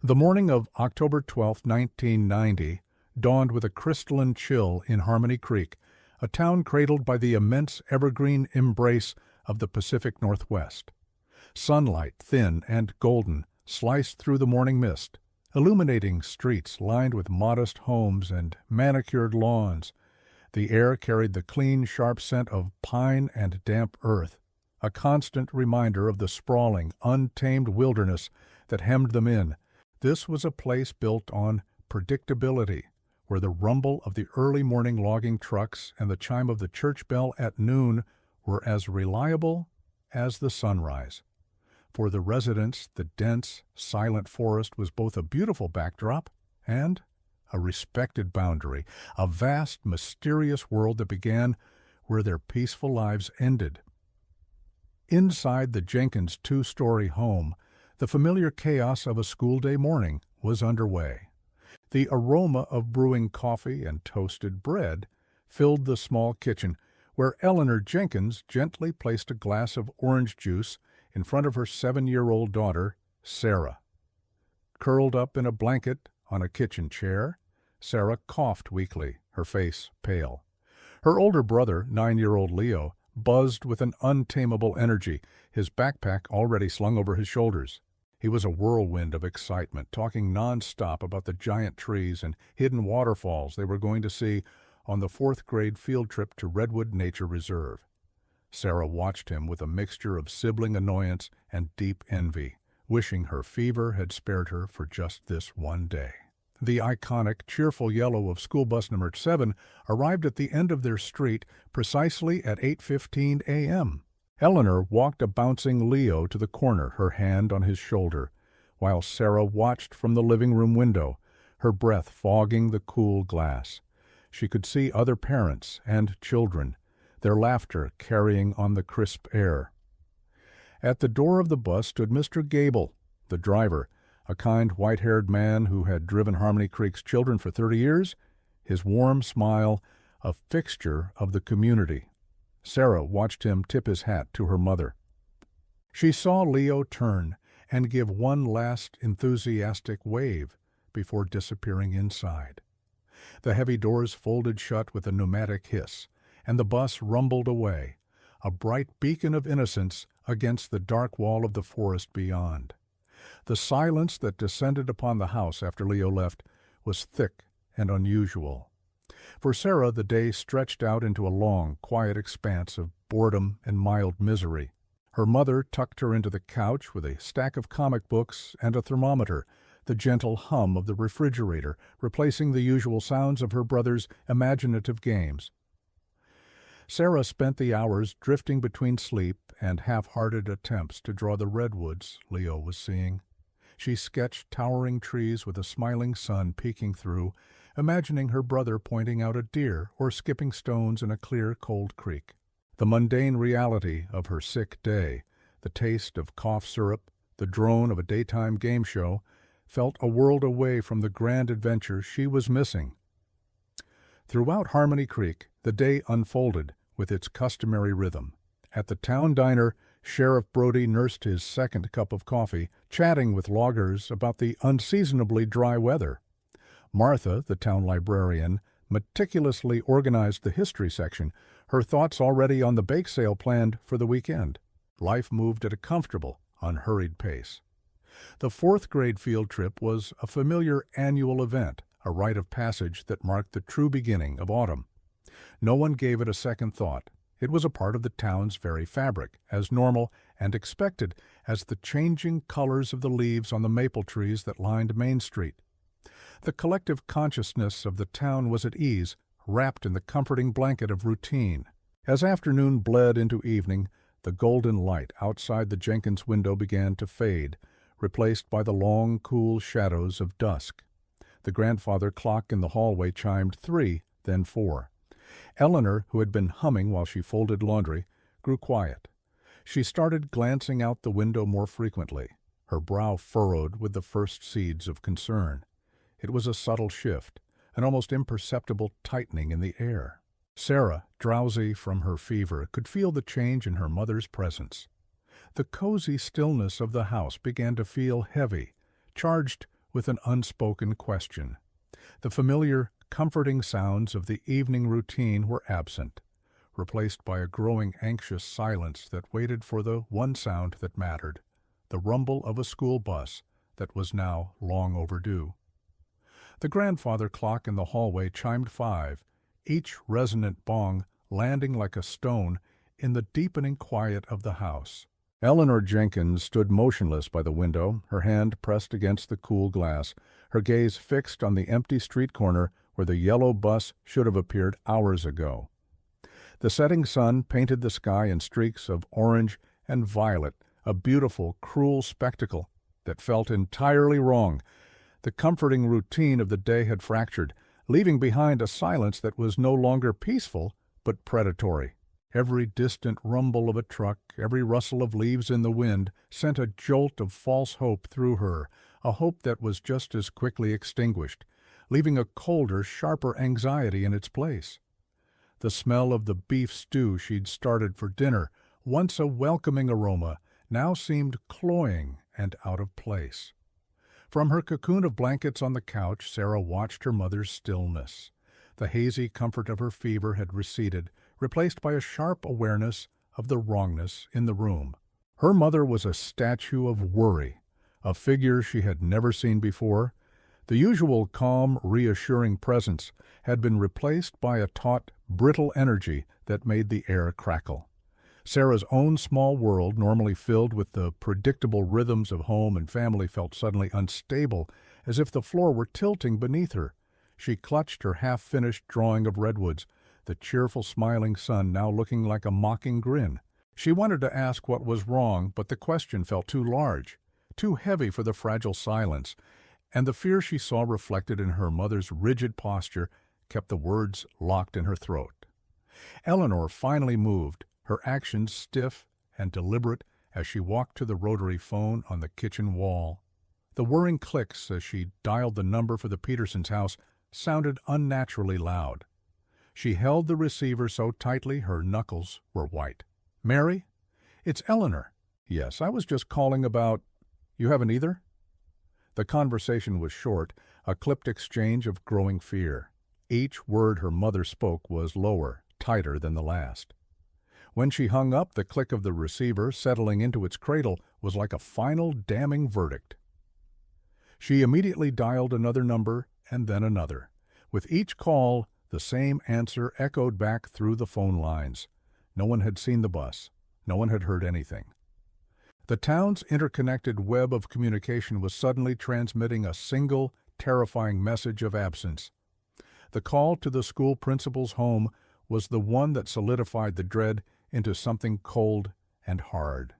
The morning of October 12, 1990, dawned with a crystalline chill in Harmony Creek, a town cradled by the immense evergreen embrace of the Pacific Northwest. Sunlight, thin and golden, sliced through the morning mist, illuminating streets lined with modest homes and manicured lawns. The air carried the clean, sharp scent of pine and damp earth, a constant reminder of the sprawling, untamed wilderness that hemmed them in. This was a place built on predictability, where the rumble of the early morning logging trucks and the chime of the church bell at noon were as reliable as the sunrise. For the residents, the dense, silent forest was both a beautiful backdrop and a respected boundary, a vast, mysterious world that began where their peaceful lives ended. Inside the Jenkins two-story home, the familiar chaos of a school day morning was underway. The aroma of brewing coffee and toasted bread filled the small kitchen, where Eleanor Jenkins gently placed a glass of orange juice in front of her 7-year-old daughter, Sarah. Curled up in a blanket on a kitchen chair, Sarah coughed weakly, her face pale. Her older brother, 9-year-old Leo, buzzed with an untamable energy, his backpack already slung over his shoulders. He was a whirlwind of excitement, talking nonstop about the giant trees and hidden waterfalls they were going to see on the 4th-grade field trip to Redwood Nature Reserve. Sarah watched him with a mixture of sibling annoyance and deep envy, wishing her fever had spared her for just this one day. The iconic, cheerful yellow of school bus number 7 arrived at the end of their street precisely at 8:15 a.m. Eleanor walked a bouncing Leo to the corner, her hand on his shoulder, while Sarah watched from the living room window, her breath fogging the cool glass. She could see other parents and children, their laughter carrying on the crisp air. At the door of the bus stood Mr. Gable, the driver, a kind white-haired man who had driven Harmony Creek's children for 30 years, his warm smile a fixture of the community. Sarah watched him tip his hat to her mother. She saw Leo turn and give one last enthusiastic wave before disappearing inside. The heavy doors folded shut with a pneumatic hiss, and the bus rumbled away, a bright beacon of innocence against the dark wall of the forest beyond. The silence that descended upon the house after Leo left was thick and unusual. For Sarah, the day stretched out into a long, quiet expanse of boredom and mild misery. Her mother tucked her into the couch with a stack of comic books and a thermometer, the gentle hum of the refrigerator replacing the usual sounds of her brother's imaginative games. Sarah spent the hours drifting between sleep and half-hearted attempts to draw the redwoods Leo was seeing. She sketched towering trees with a smiling sun peeking through, imagining her brother pointing out a deer or skipping stones in a clear, cold creek. The mundane reality of her sick day, the taste of cough syrup, the drone of a daytime game show, felt a world away from the grand adventure she was missing. Throughout Harmony Creek, the day unfolded with its customary rhythm. At the town diner, Sheriff Brody nursed his second cup of coffee, chatting with loggers about the unseasonably dry weather. Martha, the town librarian, meticulously organized the history section, her thoughts already on the bake sale planned for the weekend. Life moved at a comfortable, unhurried pace. The 4th-grade field trip was a familiar annual event, a rite of passage that marked the true beginning of autumn. No one gave it a second thought. It was a part of the town's very fabric, as normal and expected as the changing colors of the leaves on the maple trees that lined Main Street. The collective consciousness of the town was at ease, wrapped in the comforting blanket of routine. As afternoon bled into evening, the golden light outside the Jenkins window began to fade, replaced by the long, cool shadows of dusk. The grandfather clock in the hallway chimed 3, then 4. Eleanor, who had been humming while she folded laundry, grew quiet. She started glancing out the window more frequently, her brow furrowed with the first seeds of concern. It was a subtle shift, an almost imperceptible tightening in the air. Sarah, drowsy from her fever, could feel the change in her mother's presence. The cozy stillness of the house began to feel heavy, charged with an unspoken question. The familiar, comforting sounds of the evening routine were absent, replaced by a growing anxious silence that waited for the one sound that mattered, the rumble of a school bus that was now long overdue. The grandfather clock in the hallway chimed 5, each resonant bong landing like a stone in the deepening quiet of the house. Eleanor Jenkins stood motionless by the window, her hand pressed against the cool glass, her gaze fixed on the empty street corner where the yellow bus should have appeared hours ago. The setting sun painted the sky in streaks of orange and violet, a beautiful, cruel spectacle that felt entirely wrong. The comforting routine of the day had fractured, leaving behind a silence that was no longer peaceful, but predatory. Every distant rumble of a truck, every rustle of leaves in the wind, sent a jolt of false hope through her, a hope that was just as quickly extinguished, leaving a colder, sharper anxiety in its place. The smell of the beef stew she'd started for dinner, once a welcoming aroma, now seemed cloying and out of place. From her cocoon of blankets on the couch, Sarah watched her mother's stillness. The hazy comfort of her fever had receded, replaced by a sharp awareness of the wrongness in the room. Her mother was a statue of worry, a figure she had never seen before. The usual calm, reassuring presence had been replaced by a taut, brittle energy that made the air crackle. Sarah's own small world, normally filled with the predictable rhythms of home and family, felt suddenly unstable, as if the floor were tilting beneath her. She clutched her half-finished drawing of redwoods, the cheerful smiling sun now looking like a mocking grin. She wanted to ask what was wrong, but the question felt too large, too heavy for the fragile silence, and the fear she saw reflected in her mother's rigid posture kept the words locked in her throat. Eleanor finally moved, her actions stiff and deliberate as she walked to the rotary phone on the kitchen wall. The whirring clicks as she dialed the number for the Petersons' house sounded unnaturally loud. She held the receiver so tightly her knuckles were white. "Mary? It's Eleanor." "Yes, I was just calling about—" "You haven't either?" The conversation was short, a clipped exchange of growing fear. Each word her mother spoke was lower, tighter than the last. When she hung up, the click of the receiver settling into its cradle was like a final damning verdict. She immediately dialed another number and then another. With each call, the same answer echoed back through the phone lines. No one had seen the bus. No one had heard anything. The town's interconnected web of communication was suddenly transmitting a single, terrifying message of absence. The call to the school principal's home was the one that solidified the dread into something cold and hard.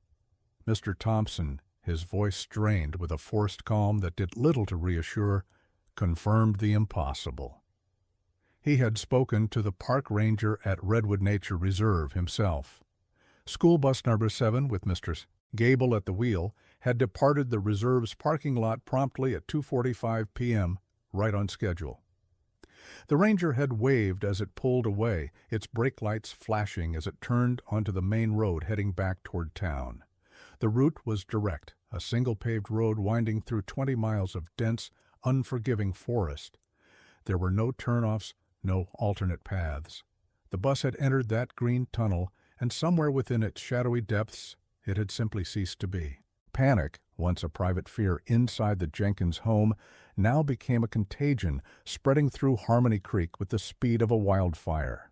Mr. Thompson, his voice strained with a forced calm that did little to reassure, confirmed the impossible. He had spoken to the park ranger at Redwood Nature Reserve himself. School bus number 7, with Mr. Gable at the wheel, had departed the reserve's parking lot promptly at 2:45 p.m., right on schedule. The ranger had waved as it pulled away, its brake lights flashing as it turned onto the main road heading back toward town. The route was direct, a single paved road winding through 20 miles of dense, unforgiving forest. There were no turnoffs, no alternate paths. The bus had entered that green tunnel, and somewhere within its shadowy depths it had simply ceased to be. Panic, once a private fear inside the Jenkins home, now became a contagion, spreading through Harmony Creek with the speed of a wildfire.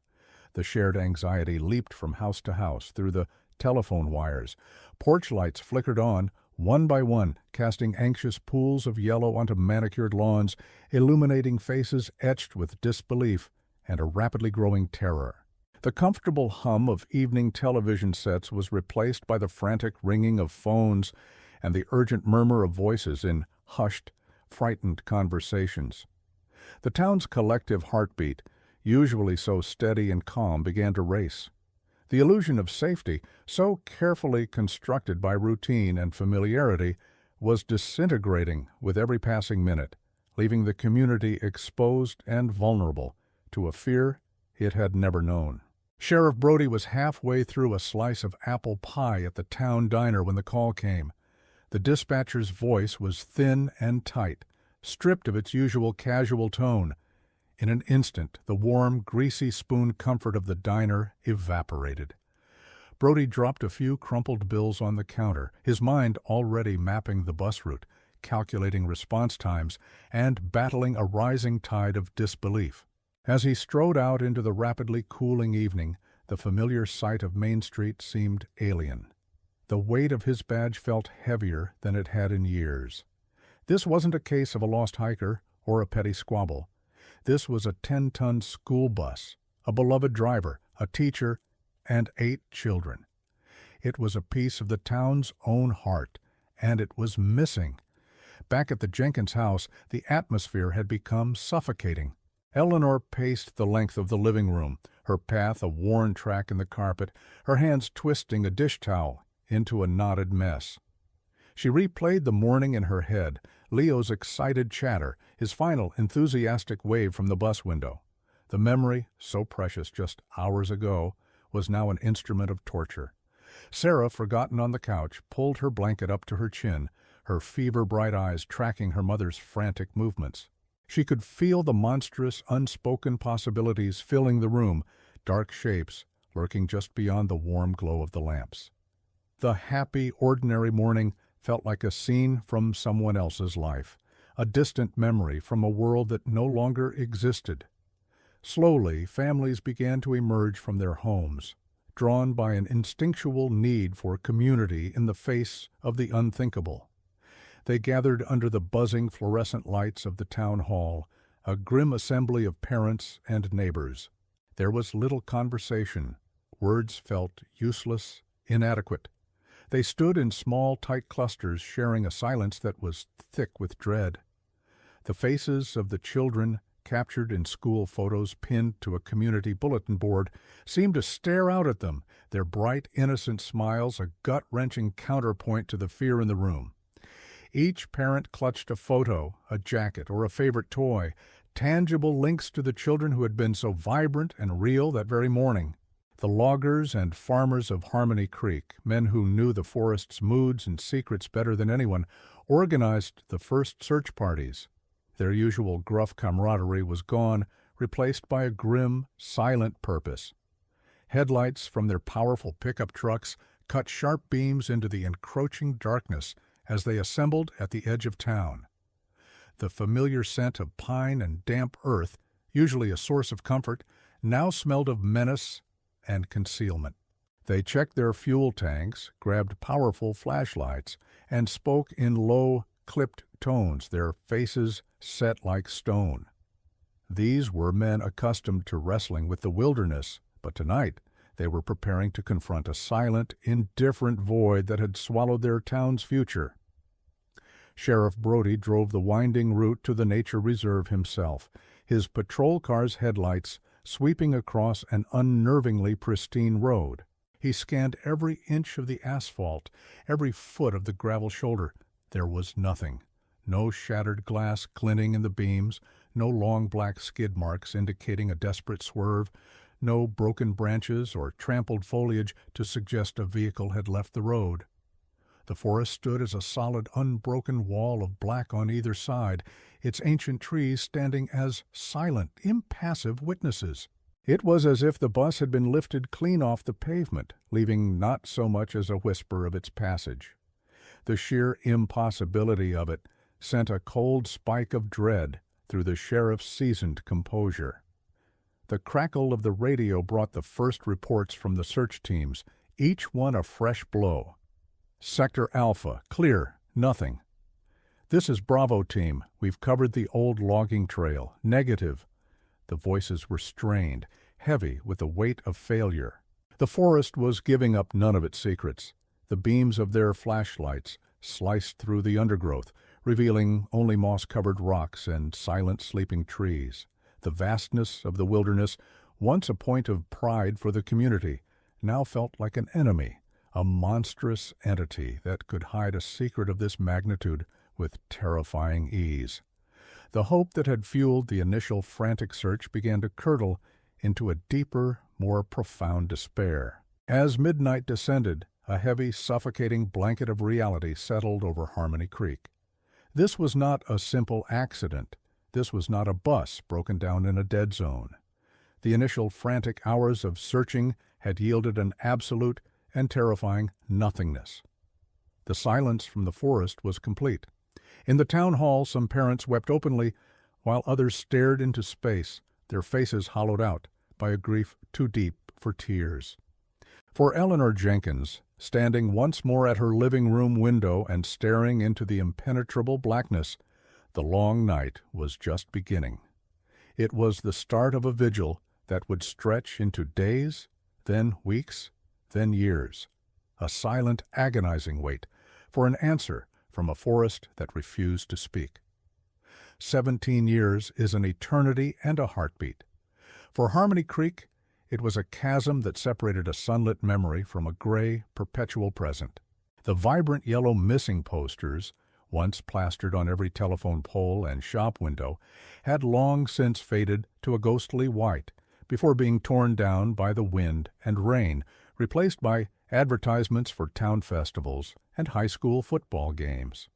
The shared anxiety leaped from house to house through the telephone wires. Porch lights flickered on, one by one, casting anxious pools of yellow onto manicured lawns, illuminating faces etched with disbelief and a rapidly growing terror. The comfortable hum of evening television sets was replaced by the frantic ringing of phones and the urgent murmur of voices in hushed, frightened conversations. The town's collective heartbeat, usually so steady and calm, began to race. The illusion of safety, so carefully constructed by routine and familiarity, was disintegrating with every passing minute, leaving the community exposed and vulnerable to a fear it had never known. Sheriff Brody was halfway through a slice of apple pie at the town diner when the call came. The dispatcher's voice was thin and tight, stripped of its usual casual tone. In an instant, the warm, greasy spoon comfort of the diner evaporated. Brody dropped a few crumpled bills on the counter, his mind already mapping the bus route, calculating response times, and battling a rising tide of disbelief. As he strode out into the rapidly cooling evening, the familiar sight of Main Street seemed alien. The weight of his badge felt heavier than it had in years. This wasn't a case of a lost hiker or a petty squabble. This was a 10-ton school bus, a beloved driver, a teacher, and 8 children. It was a piece of the town's own heart, and it was missing. Back at the Jenkins house, the atmosphere had become suffocating. Eleanor paced the length of the living room, her path a worn track in the carpet, her hands twisting a dish towel into a knotted mess. She replayed the morning in her head, Leo's excited chatter, his final enthusiastic wave from the bus window. The memory, so precious just hours ago, was now an instrument of torture. Sarah, forgotten on the couch, pulled her blanket up to her chin, her fever-bright eyes tracking her mother's frantic movements. She could feel the monstrous, unspoken possibilities filling the room, dark shapes lurking just beyond the warm glow of the lamps. The happy, ordinary morning felt like a scene from someone else's life, a distant memory from a world that no longer existed. Slowly, families began to emerge from their homes, drawn by an instinctual need for community in the face of the unthinkable. They gathered under the buzzing fluorescent lights of the town hall, a grim assembly of parents and neighbors. There was little conversation. Words felt useless, inadequate. They stood in small, tight clusters, sharing a silence that was thick with dread. The faces of the children, captured in school photos pinned to a community bulletin board, seemed to stare out at them, their bright, innocent smiles a gut-wrenching counterpoint to the fear in the room. Each parent clutched a photo, a jacket, or a favorite toy, tangible links to the children who had been so vibrant and real that very morning. The loggers and farmers of Harmony Creek, men who knew the forest's moods and secrets better than anyone, organized the first search parties. Their usual gruff camaraderie was gone, replaced by a grim, silent purpose. Headlights from their powerful pickup trucks cut sharp beams into the encroaching darkness as they assembled at the edge of town. The familiar scent of pine and damp earth, usually a source of comfort, now smelled of menace and concealment. They checked their fuel tanks, grabbed powerful flashlights, and spoke in low, clipped tones, their faces set like stone. These were men accustomed to wrestling with the wilderness, but tonight they were preparing to confront a silent, indifferent void that had swallowed their town's future. Sheriff Brody drove the winding route to the nature reserve himself, his patrol car's headlights sweeping across an unnervingly pristine road. He scanned every inch of the asphalt, every foot of the gravel shoulder. There was nothing. No shattered glass glinting in the beams, no long black skid marks indicating a desperate swerve, no broken branches or trampled foliage to suggest a vehicle had left the road. The forest stood as a solid, unbroken wall of black on either side, its ancient trees standing as silent, impassive witnesses. It was as if the bus had been lifted clean off the pavement, leaving not so much as a whisper of its passage. The sheer impossibility of it sent a cold spike of dread through the sheriff's seasoned composure. The crackle of the radio brought the first reports from the search teams, each one a fresh blow. Sector Alpha, clear, nothing. This is Bravo Team. We've covered the old logging trail. Negative. The voices were strained, heavy with the weight of failure. The forest was giving up none of its secrets. The beams of their flashlights sliced through the undergrowth, revealing only moss-covered rocks and silent sleeping trees. The vastness of the wilderness, once a point of pride for the community, now felt like an enemy, a monstrous entity that could hide a secret of this magnitude with terrifying ease. The hope that had fueled the initial frantic search began to curdle into a deeper, more profound despair. As midnight descended, a heavy, suffocating blanket of reality settled over Harmony Creek. This was not a simple accident. This was not a bus broken down in a dead zone. The initial frantic hours of searching had yielded an absolute and terrifying nothingness. The silence from the forest was complete. In the town hall, some parents wept openly, while others stared into space, their faces hollowed out by a grief too deep for tears. For Eleanor Jenkins, standing once more at her living room window and staring into the impenetrable blackness, the long night was just beginning. It was the start of a vigil that would stretch into days, then weeks, then years. A silent, agonizing wait for an answer from a forest that refused to speak. 17 years is an eternity and a heartbeat. For Harmony Creek, it was a chasm that separated a sunlit memory from a gray, perpetual present. The vibrant yellow missing posters, once plastered on every telephone pole and shop window, had long since faded to a ghostly white before being torn down by the wind and rain, replaced by advertisements for town festivals and high school football games.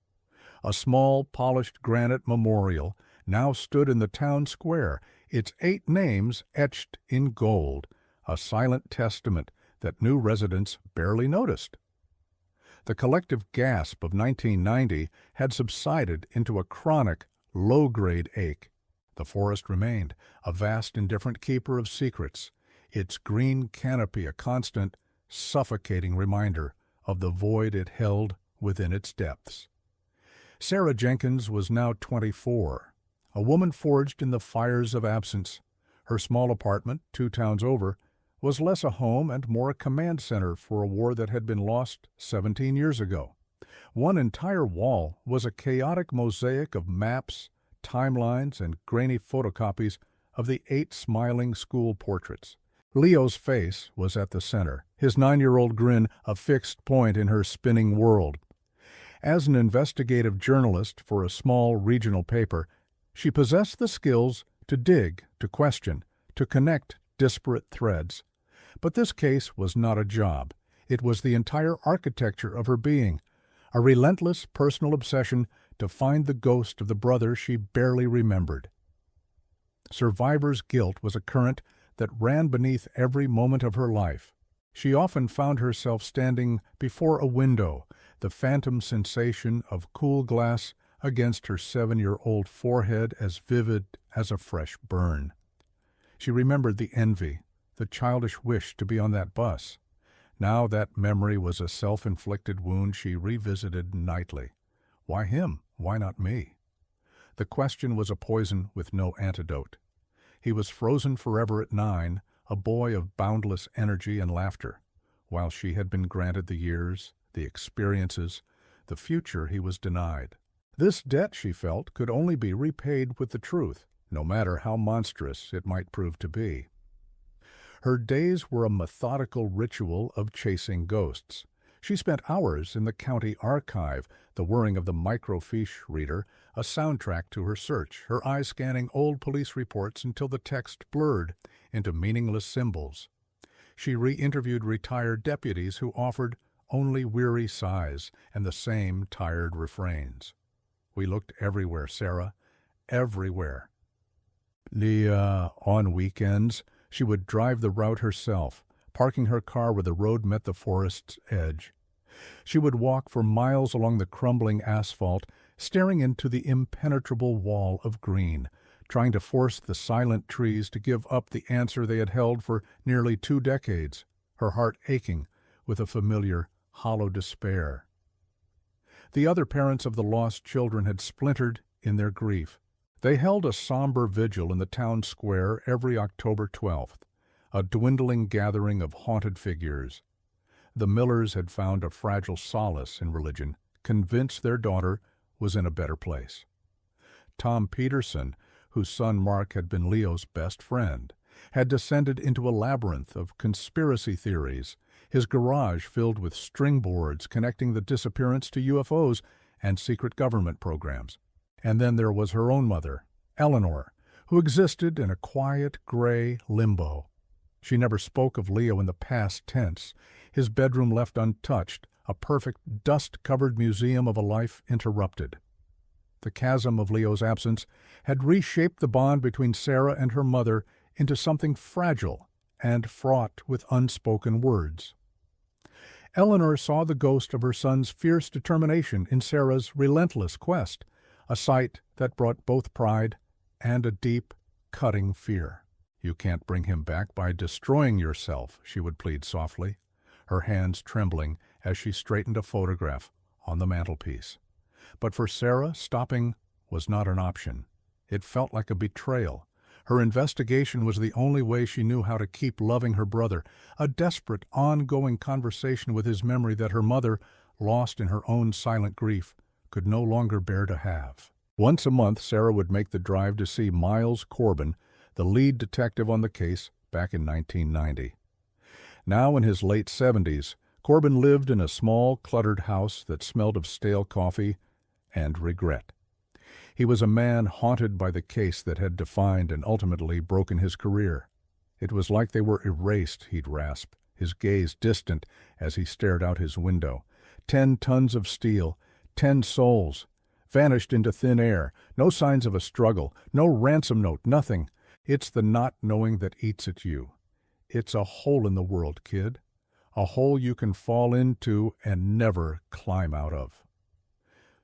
A small, polished granite memorial now stood in the town square, its 8 names etched in gold, a silent testament that new residents barely noticed. The collective gasp of 1990 had subsided into a chronic, low-grade ache. The forest remained, a vast indifferent keeper of secrets, its green canopy a constant, suffocating reminder of the void it held within its depths. Sarah Jenkins was now 24, a woman forged in the fires of absence. Her small apartment, 2 towns over, was less a home and more a command center for a war that had been lost 17 years ago. One entire wall was a chaotic mosaic of maps, timelines, and grainy photocopies of the 8 smiling school portraits. Leo's face was at the center, his 9-year-old grin a fixed point in her spinning world. As an investigative journalist for a small regional paper, she possessed the skills to dig, to question, to connect disparate threads. But this case was not a job. It was the entire architecture of her being, a relentless personal obsession to find the ghost of the brother she barely remembered. Survivor's guilt was a current that ran beneath every moment of her life. She often found herself standing before a window, the phantom sensation of cool glass against her 7-year-old forehead as vivid as a fresh burn. She remembered the envy, the childish wish to be on that bus. Now that memory was a self-inflicted wound she revisited nightly. Why him? Why not me? The question was a poison with no antidote. He was frozen forever at 9, a boy of boundless energy and laughter, while she had been granted the years, the experiences, the future he was denied. This debt, she felt, could only be repaid with the truth, no matter how monstrous it might prove to be. Her days were a methodical ritual of chasing ghosts. She spent hours in the county archive, the whirring of the microfiche reader, a soundtrack to her search, her eyes scanning old police reports until the text blurred into meaningless symbols. She re-interviewed retired deputies who offered only weary sighs and the same tired refrains. We looked everywhere, Sarah, everywhere. On weekends, she would drive the route herself, parking her car where the road met the forest's edge. She would walk for miles along the crumbling asphalt, staring into the impenetrable wall of green, trying to force the silent trees to give up the answer they had held for nearly 2 decades, her heart aching with a familiar, hollow despair. The other parents of the lost children had splintered in their grief. They held a somber vigil in the town square every October 12th, a dwindling gathering of haunted figures. The Millers had found a fragile solace in religion, convinced their daughter was in a better place. Tom Peterson, whose son Mark had been Leo's best friend, had descended into a labyrinth of conspiracy theories, his garage filled with string boards connecting the disappearance to UFOs and secret government programs. And then there was her own mother, Eleanor, who existed in a quiet, gray limbo. She never spoke of Leo in the past tense, his bedroom left untouched, a perfect, dust-covered museum of a life interrupted. the chasm of Leo's absence, had reshaped the bond between Sarah and her mother into something fragile and fraught with unspoken words. Eleanor saw the ghost of her son's fierce determination in Sarah's relentless quest, a sight that brought both pride and a deep, cutting fear. "You can't bring him back by destroying yourself," she would plead softly, her hands trembling as she straightened a photograph on the mantelpiece. But for Sarah, stopping was not an option. It felt like a betrayal. Her investigation was the only way she knew how to keep loving her brother, a desperate, ongoing conversation with his memory that her mother, lost in her own silent grief, could no longer bear to have. Once a month, Sarah would make the drive to see Miles Corbin, the lead detective on the case, back in 1990. Now in his late 70s, Corbin lived in a small, cluttered house that smelled of stale coffee and regret. He was a man haunted by the case that had defined and ultimately broken his career. It was like they were erased, he'd rasp, his gaze distant as he stared out his window. 10 tons of steel, 10 souls, vanished into thin air, no signs of a struggle, no ransom note, nothing. It's the not knowing that eats at you. It's a hole in the world, kid. A hole you can fall into and never climb out of.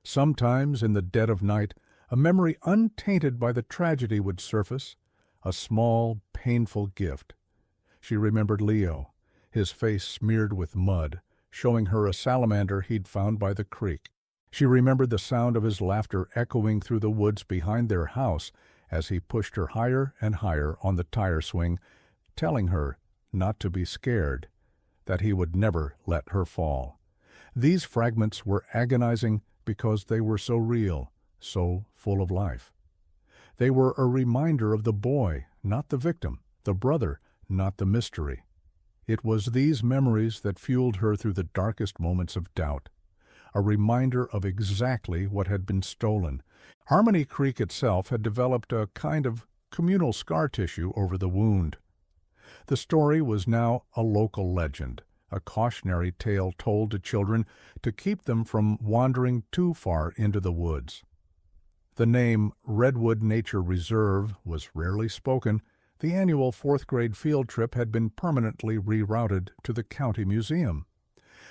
Sometimes, in the dead of night, a memory untainted by the tragedy would surface, a small, painful gift. She remembered Leo, his face smeared with mud, showing her a salamander he'd found by the creek. She remembered the sound of his laughter echoing through the woods behind their house as he pushed her higher and higher on the tire swing, telling her not to be scared, that he would never let her fall. These fragments were agonizing because they were so real, so full of life. They were a reminder of the boy, not the victim, the brother, not the mystery. It was these memories that fueled her through the darkest moments of doubt, a reminder of exactly what had been stolen. Harmony Creek itself had developed a kind of communal scar tissue over the wound. The story was now a local legend, a cautionary tale told to children to keep them from wandering too far into the woods. The name Redwood Nature Reserve was rarely spoken. The annual 4th grade field trip had been permanently rerouted to the county museum.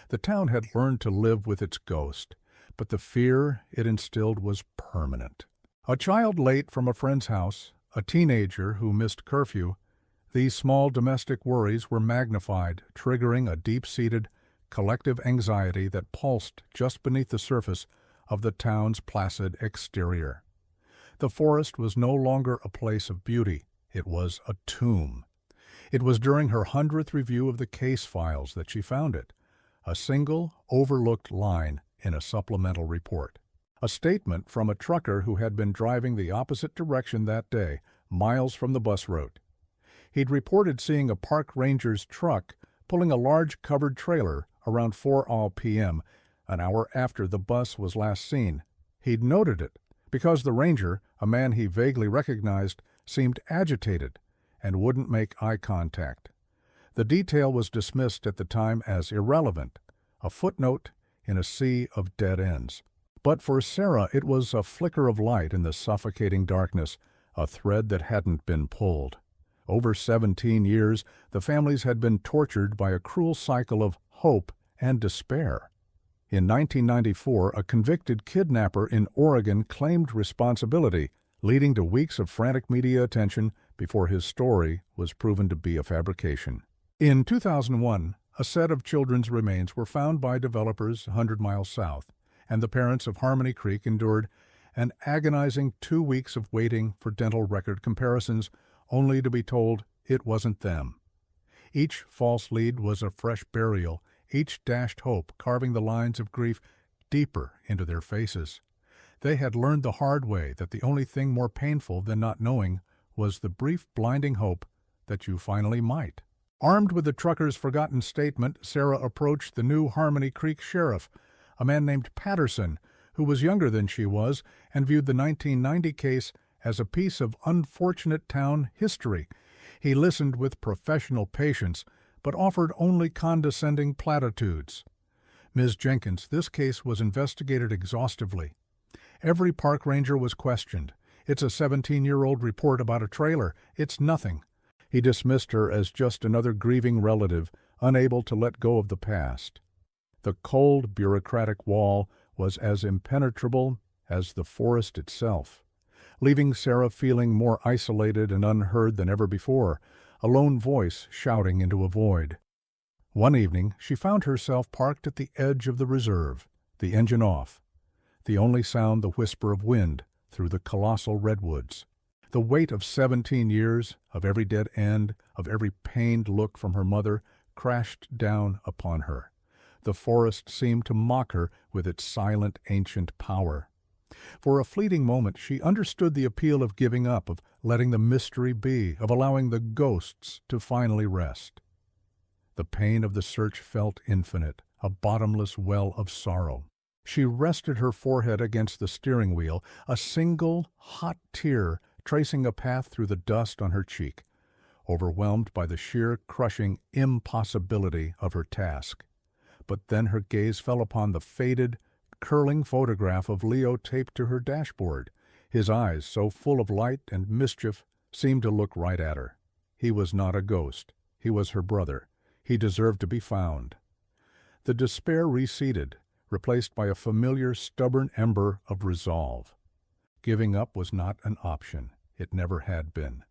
The town had learned to live with its ghost, but the fear it instilled was permanent. A child late from a friend's house, a teenager who missed curfew, these small domestic worries were magnified, triggering a deep-seated, collective anxiety that pulsed just beneath the surface of the town's placid exterior. The forest was no longer a place of beauty. It was a tomb. It was during her 100th review of the case files that she found it, a single, overlooked line in a supplemental report. A statement from a trucker who had been driving the opposite direction that day, miles from the bus route. He'd reported seeing a park ranger's truck pulling a large covered trailer around 4 p.m., an hour after the bus was last seen. He'd noted it because the ranger, a man he vaguely recognized, seemed agitated and wouldn't make eye contact. The detail was dismissed at the time as irrelevant, a footnote in a sea of dead ends. But for Sarah it was a flicker of light in the suffocating darkness, a thread that hadn't been pulled. Over 17 years, the families had been tortured by a cruel cycle of hope and despair. In 1994, a convicted kidnapper in Oregon claimed responsibility, leading to weeks of frantic media attention before his story was proven to be a fabrication. In 2001, a set of children's remains were found by developers 100 miles south, and the parents of Harmony Creek endured an agonizing 2 weeks of waiting for dental record comparisons, only to be told it wasn't them. Each false lead was a fresh burial, each dashed hope carving the lines of grief deeper into their faces. They had learned the hard way that the only thing more painful than not knowing was the brief blinding hope that you finally might. Armed with the trucker's forgotten statement, Sarah approached the new Harmony Creek sheriff, a man named Patterson, who was younger than she was and viewed the 1990 case as a piece of unfortunate town history. He listened with professional patience, but offered only condescending platitudes. "Ms. Jenkins, this case was investigated exhaustively. Every park ranger was questioned. "It's a 17-year-old report about a trailer. It's nothing." He dismissed her as just another grieving relative, unable to let go of the past. The cold, bureaucratic wall was as impenetrable as the forest itself, leaving Sarah feeling more isolated and unheard than ever before, a lone voice shouting into a void. One evening she found herself parked at the edge of the reserve, the engine off. The only sound the whisper of wind through the colossal redwoods. The weight of 17 years, of every dead end, of every pained look from her mother, crashed down upon her. The forest seemed to mock her with its silent, ancient power. For a fleeting moment she understood the appeal of giving up, of letting the mystery be, of allowing the ghosts to finally rest. The pain of the search felt infinite, a bottomless well of sorrow. She rested her forehead against the steering wheel, a single hot tear tracing a path through the dust on her cheek, overwhelmed by the sheer crushing impossibility of her task. But then her gaze fell upon the faded, curling photograph of Leo taped to her dashboard. His eyes, so full of light and mischief, seemed to look right at her. He was not a ghost. He was her brother. He deserved to be found. The despair receded, replaced by a familiar, stubborn ember of resolve. Giving up was not an option. It never had been.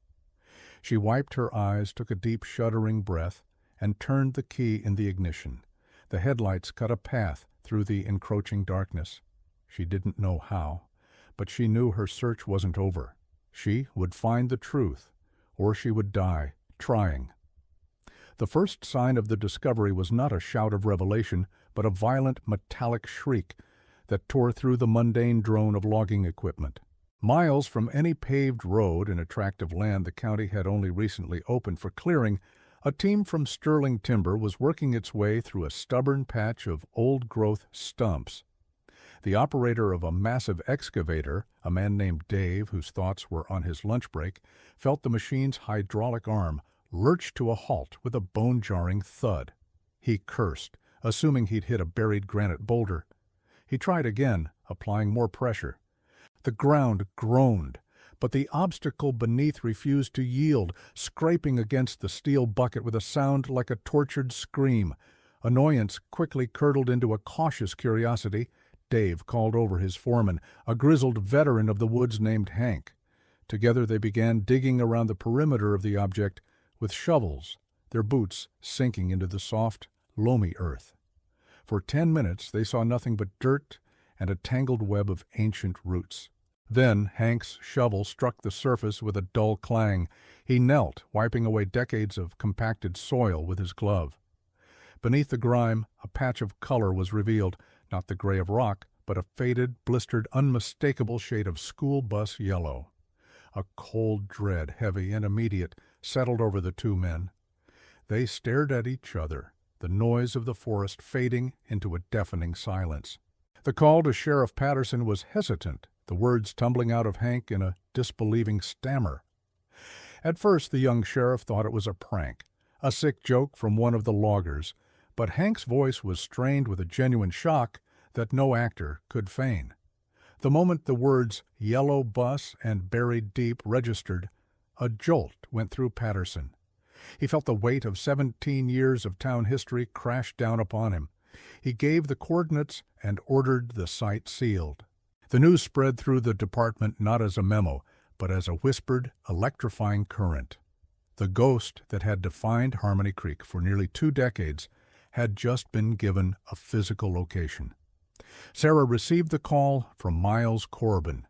She wiped her eyes, took a deep, shuddering breath, and turned the key in the ignition. The headlights cut a path through the encroaching darkness. She didn't know how, but she knew her search wasn't over. She would find the truth, or she would die trying. The first sign of the discovery was not a shout of revelation, but a violent metallic shriek that tore through the mundane drone of logging equipment. Miles from any paved road in a tract of land the county had only recently opened for clearing, a team from Sterling Timber was working its way through a stubborn patch of old-growth stumps. The operator of a massive excavator, a man named Dave, whose thoughts were on his lunch break, felt the machine's hydraulic arm lurch to a halt with a bone-jarring thud. He cursed, assuming he'd hit a buried granite boulder. He tried again, applying more pressure. The ground groaned, but the obstacle beneath refused to yield, scraping against the steel bucket with a sound like a tortured scream. Annoyance quickly curdled into a cautious curiosity. Dave called over his foreman, a grizzled veteran of the woods named Hank. Together they began digging around the perimeter of the object with shovels, their boots sinking into the soft, loamy earth. For 10 minutes they saw nothing but dirt and a tangled web of ancient roots. Then Hank's shovel struck the surface with a dull clang. He knelt, wiping away decades of compacted soil with his glove. Beneath the grime, a patch of color was revealed, not the gray of rock, but a faded, blistered, unmistakable shade of school bus yellow. A cold dread, heavy and immediate, settled over the two men. They stared at each other, the noise of the forest fading into a deafening silence. The call to Sheriff Patterson was hesitant, the words tumbling out of Hank in a disbelieving stammer. At first the young sheriff thought it was a prank, a sick joke from one of the loggers, but Hank's voice was strained with a genuine shock that no actor could feign. The moment the words "yellow bus" and "buried deep" registered, a jolt went through Patterson. He felt the weight of 17 years of town history crash down upon him. He gave the coordinates and ordered the site sealed. The news spread through the department not as a memo, but as a whispered, electrifying current. The ghost that had defined Harmony Creek for nearly 2 decades had just been given a physical location. Sarah received the call from Miles Corbin.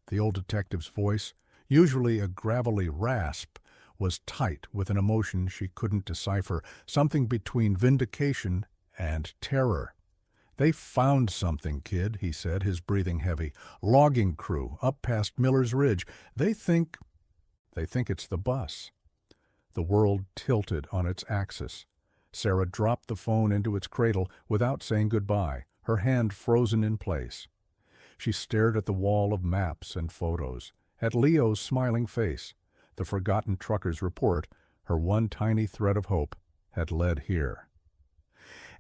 The old detective's voice, usually a gravelly rasp, was tight with an emotion she couldn't decipher, something between vindication and terror. "They found something, kid," he said, his breathing heavy. "Logging crew, up past Miller's Ridge. They think it's the bus." The world tilted on its axis. Sarah dropped the phone into its cradle without saying goodbye, her hand frozen in place. She stared at the wall of maps and photos, at Leo's smiling face. The forgotten trucker's report, her one tiny thread of hope, had led here.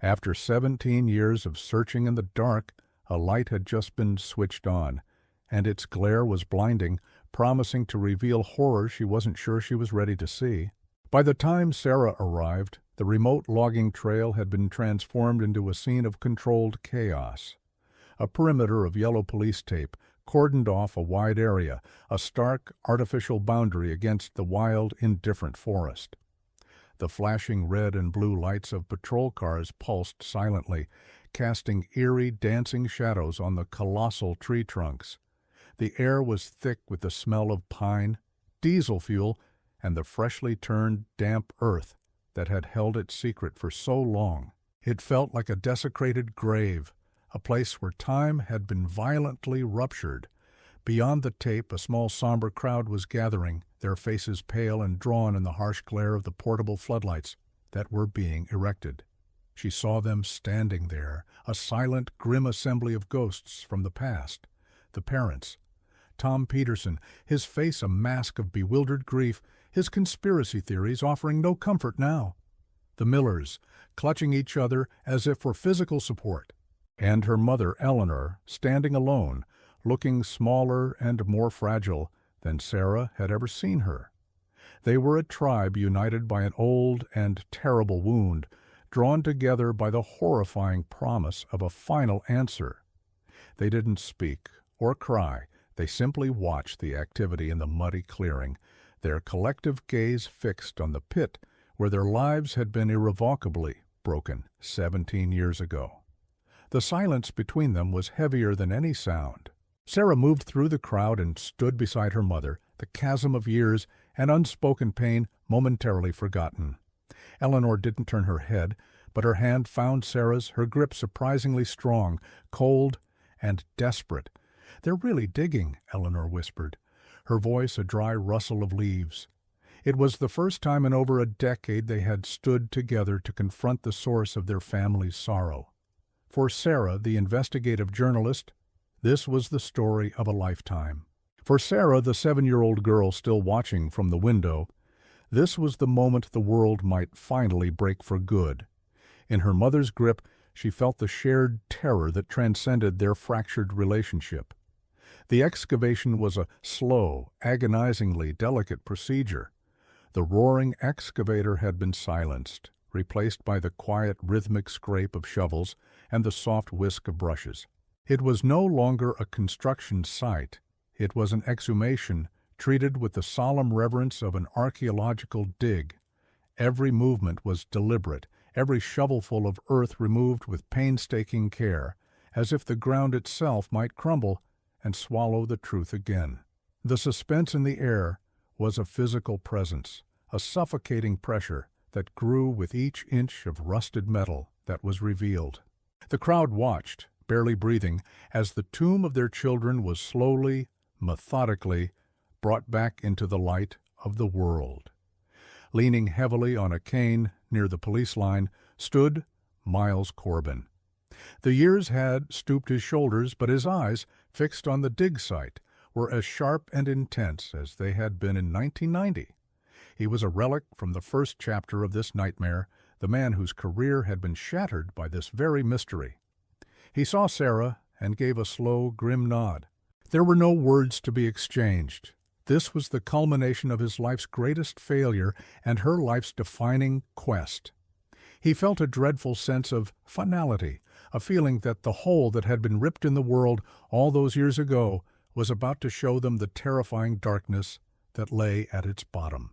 After 17 years of searching in the dark, a light had just been switched on, and its glare was blinding, promising to reveal horror she wasn't sure she was ready to see. By the time Sarah arrived, the remote logging trail had been transformed into a scene of controlled chaos. A perimeter of yellow police tape cordoned off a wide area, a stark, artificial boundary against the wild, indifferent forest. The flashing red and blue lights of patrol cars pulsed silently, casting eerie, dancing shadows on the colossal tree trunks. The air was thick with the smell of pine, diesel fuel, and the freshly turned, damp earth that had held its secret for so long. It felt like a desecrated grave, a place where time had been violently ruptured. Beyond the tape, a small somber crowd was gathering, their faces pale and drawn in the harsh glare of the portable floodlights that were being erected. She saw them standing there, a silent, grim assembly of ghosts from the past. The parents. Tom Peterson, his face a mask of bewildered grief, his conspiracy theories offering no comfort now. The Millers, clutching each other as if for physical support. And her mother, Eleanor, standing alone, looking smaller and more fragile than Sarah had ever seen her. They were a tribe united by an old and terrible wound, drawn together by the horrifying promise of a final answer. They didn't speak or cry. They simply watched the activity in the muddy clearing, their collective gaze fixed on the pit where their lives had been irrevocably broken 17 years ago. The silence between them was heavier than any sound. Sarah moved through the crowd and stood beside her mother, the chasm of years and unspoken pain momentarily forgotten. Eleanor didn't turn her head, but her hand found Sarah's, her grip surprisingly strong, cold, and desperate. "They're really digging," Eleanor whispered, her voice a dry rustle of leaves. It was the first time in over a decade they had stood together to confront the source of their family's sorrow. For Sarah, the investigative journalist, this was the story of a lifetime. For Sarah, the 7-year-old girl still watching from the window, this was the moment the world might finally break for good. In her mother's grip, she felt the shared terror that transcended their fractured relationship. The excavation was a slow, agonizingly delicate procedure. The roaring excavator had been silenced, replaced by the quiet, rhythmic scrape of shovels and the soft whisk of brushes. It was no longer a construction site. It was an exhumation treated with the solemn reverence of an archaeological dig. Every movement was deliberate, every shovelful of earth removed with painstaking care, as if the ground itself might crumble and swallow the truth again. The suspense in the air was a physical presence, a suffocating pressure that grew with each inch of rusted metal that was revealed. The crowd watched, barely breathing, as the tomb of their children was slowly, methodically, brought back into the light of the world. Leaning heavily on a cane near the police line stood Miles Corbin. The years had stooped his shoulders, but his eyes, fixed on the dig site, were as sharp and intense as they had been in 1990. He was a relic from the first chapter of this nightmare, the man whose career had been shattered by this very mystery. He saw Sarah and gave a slow, grim nod. There were no words to be exchanged. This was the culmination of his life's greatest failure and her life's defining quest. He felt a dreadful sense of finality, a feeling that the hole that had been ripped in the world all those years ago was about to show them the terrifying darkness that lay at its bottom.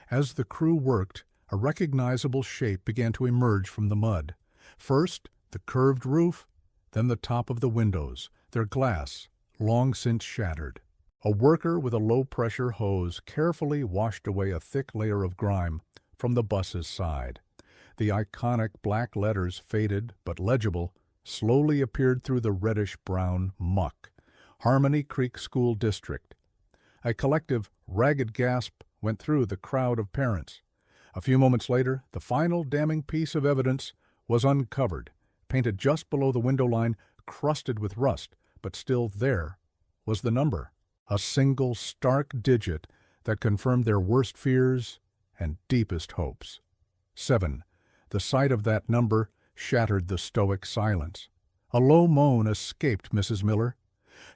As the crew worked, a recognizable shape began to emerge from the mud. First, the curved roof, then the top of the windows, their glass long since shattered. A worker with a low-pressure hose carefully washed away a thick layer of grime from the bus's side. The iconic black letters, faded but legible, slowly appeared through the reddish-brown muck. Harmony Creek School District. A collective, ragged gasp went through the crowd of parents. A few moments later, the final damning piece of evidence was uncovered, painted just below the window line, crusted with rust, but still there was the number. A single stark digit that confirmed their worst fears and deepest hopes. 7. The sight of that number shattered the stoic silence. A low moan escaped Mrs. Miller.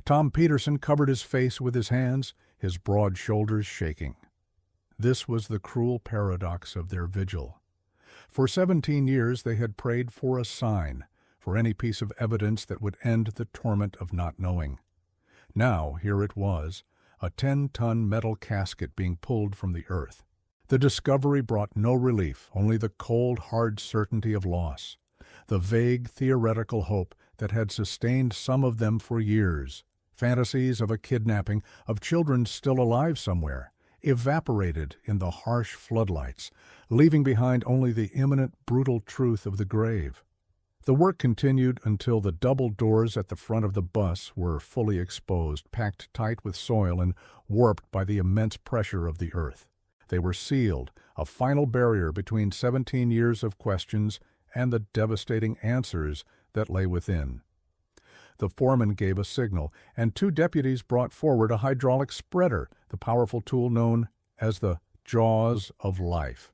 Tom Peterson covered his face with his hands, his broad shoulders shaking. This was the cruel paradox of their vigil. For 17 years they had prayed for a sign, for any piece of evidence that would end the torment of not knowing. Now here it was, a 10-ton metal casket being pulled from the earth. The discovery brought no relief, only the cold, hard certainty of loss. The vague, theoretical hope that had sustained some of them for years, fantasies of a kidnapping, of children still alive somewhere, evaporated in the harsh floodlights, leaving behind only the imminent, brutal truth of the grave. The work continued until the double doors at the front of the bus were fully exposed, packed tight with soil and warped by the immense pressure of the earth. They were sealed, a final barrier between 17 years of questions and the devastating answers that lay within. The foreman gave a signal, and 2 deputies brought forward a hydraulic spreader, the powerful tool known as the jaws of life.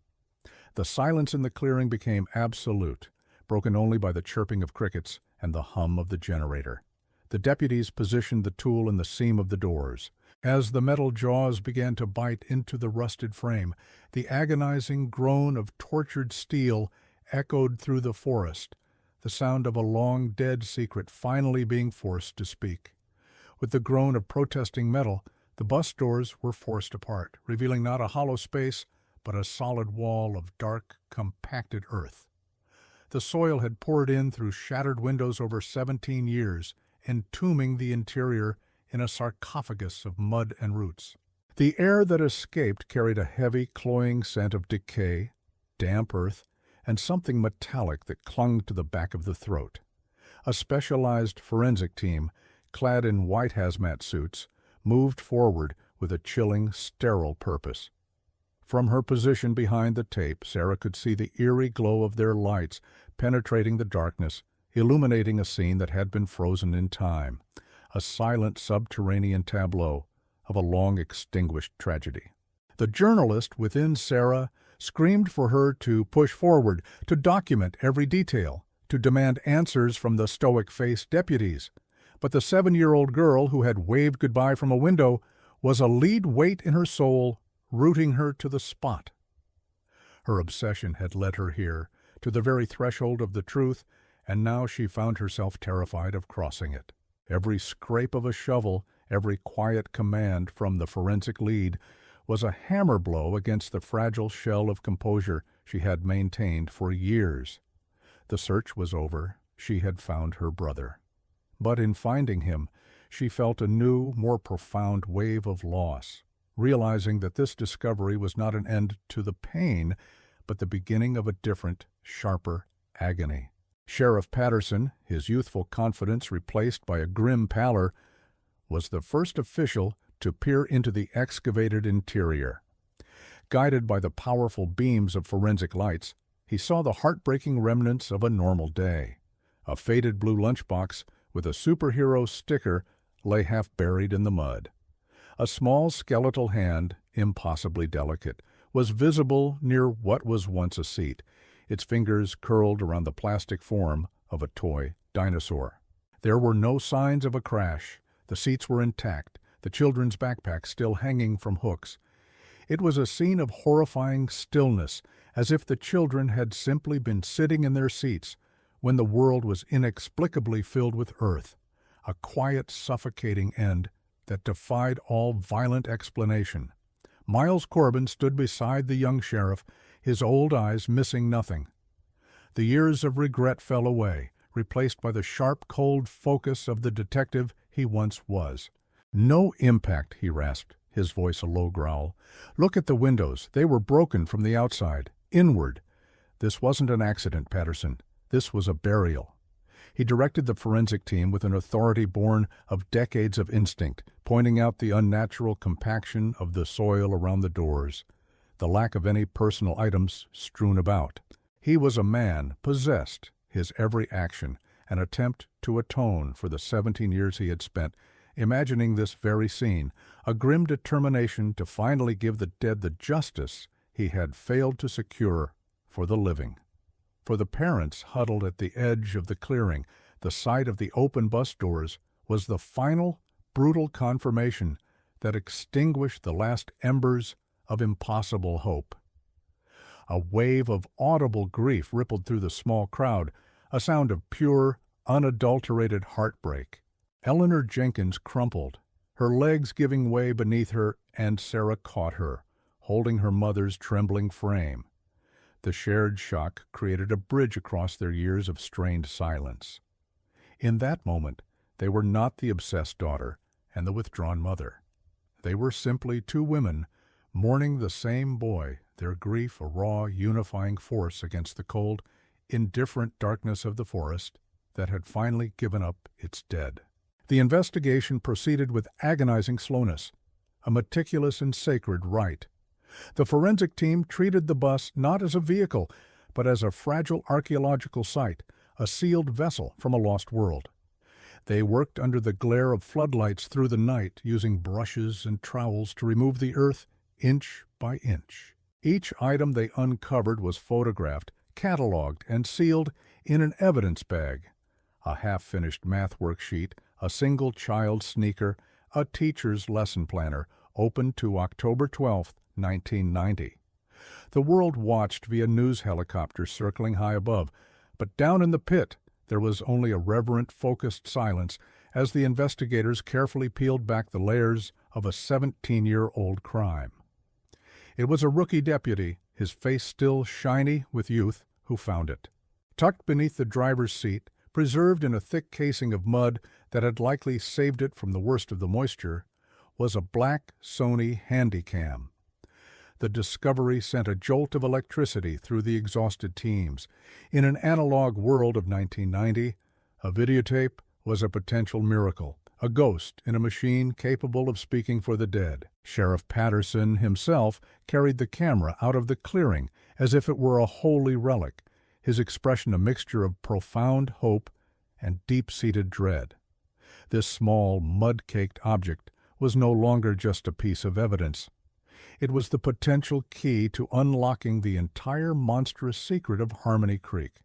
The silence in the clearing became absolute, broken only by the chirping of crickets and the hum of the generator. The deputies positioned the tool in the seam of the doors. As the metal jaws began to bite into the rusted frame, the agonizing groan of tortured steel echoed through the forest, the sound of a long-dead secret finally being forced to speak. With the groan of protesting metal, the bus doors were forced apart, revealing not a hollow space, but a solid wall of dark, compacted earth. The soil had poured in through shattered windows over 17 years, entombing the interior in a sarcophagus of mud and roots. The air that escaped carried a heavy, cloying scent of decay, damp earth, and something metallic that clung to the back of the throat. A specialized forensic team, clad in white hazmat suits, moved forward with a chilling, sterile purpose. From her position behind the tape, Sarah could see the eerie glow of their lights penetrating the darkness, illuminating a scene that had been frozen in time, a silent subterranean tableau of a long-extinguished tragedy. The journalist within Sarah screamed for her to push forward, to document every detail, to demand answers from the stoic-faced deputies. But the 7-year-old girl who had waved goodbye from a window was a lead weight in her soul, rooting her to the spot. Her obsession had led her here, to the very threshold of the truth, and now she found herself terrified of crossing it. Every scrape of a shovel, every quiet command from the forensic lead was a hammer blow against the fragile shell of composure she had maintained for years. The search was over. She had found her brother. But in finding him, she felt a new, more profound wave of loss, realizing that this discovery was not an end to the pain, but the beginning of a different, sharper agony. Sheriff Patterson, his youthful confidence replaced by a grim pallor, was the first official to peer into the excavated interior. Guided by the powerful beams of forensic lights, he saw the heartbreaking remnants of a normal day. A faded blue lunchbox with a superhero sticker lay half buried in the mud. A small skeletal hand, impossibly delicate, was visible near what was once a seat, its fingers curled around the plastic form of a toy dinosaur. There were no signs of a crash. The seats were intact, the children's backpacks still hanging from hooks. It was a scene of horrifying stillness, as if the children had simply been sitting in their seats when the world was inexplicably filled with earth, a quiet, suffocating end that defied all violent explanation. Miles Corbin stood beside the young sheriff, his old eyes missing nothing. The years of regret fell away, replaced by the sharp, cold focus of the detective he once was. "No impact," he rasped, his voice a low growl. "Look at the windows. They were broken from the outside, inward. This wasn't an accident, Patterson. This was a burial." He directed the forensic team with an authority born of decades of instinct, pointing out the unnatural compaction of the soil around the doors, the lack of any personal items strewn about. He was a man possessed, his every action an attempt to atone for the 17 years he had spent imagining this very scene, a grim determination to finally give the dead the justice he had failed to secure for the living. For the parents huddled at the edge of the clearing, the sight of the open bus doors was the final, brutal confirmation that extinguished the last embers of impossible hope. A wave of audible grief rippled through the small crowd, a sound of pure, unadulterated heartbreak. Eleanor Jenkins crumpled, her legs giving way beneath her, and Sarah caught her, holding her mother's trembling frame. The shared shock created a bridge across their years of strained silence. In that moment, they were not the obsessed daughter and the withdrawn mother. They were simply two women mourning the same boy, their grief a raw, unifying force against the cold, indifferent darkness of the forest that had finally given up its dead. The investigation proceeded with agonizing slowness, a meticulous and sacred rite. The forensic team treated the bus not as a vehicle, but as a fragile archaeological site, a sealed vessel from a lost world. They worked under the glare of floodlights through the night, using brushes and trowels to remove the earth inch by inch. Each item they uncovered was photographed, cataloged, and sealed in an evidence bag. A half-finished math worksheet, a single child's sneaker, a teacher's lesson planner, opened to October 12, 1990. The world watched via news helicopters circling high above, but down in the pit there was only a reverent, focused silence as the investigators carefully peeled back the layers of a 17-year-old crime. It was a rookie deputy, his face still shiny with youth, who found it. Tucked beneath the driver's seat, preserved in a thick casing of mud that had likely saved it from the worst of the moisture, was a black Sony Handycam. The discovery sent a jolt of electricity through the exhausted teams. In an analog world of 1990, a videotape was a potential miracle, a ghost in a machine capable of speaking for the dead. Sheriff Patterson himself carried the camera out of the clearing as if it were a holy relic, his expression a mixture of profound hope and deep-seated dread. This small, mud-caked object was no longer just a piece of evidence. It was the potential key to unlocking the entire monstrous secret of Harmony Creek.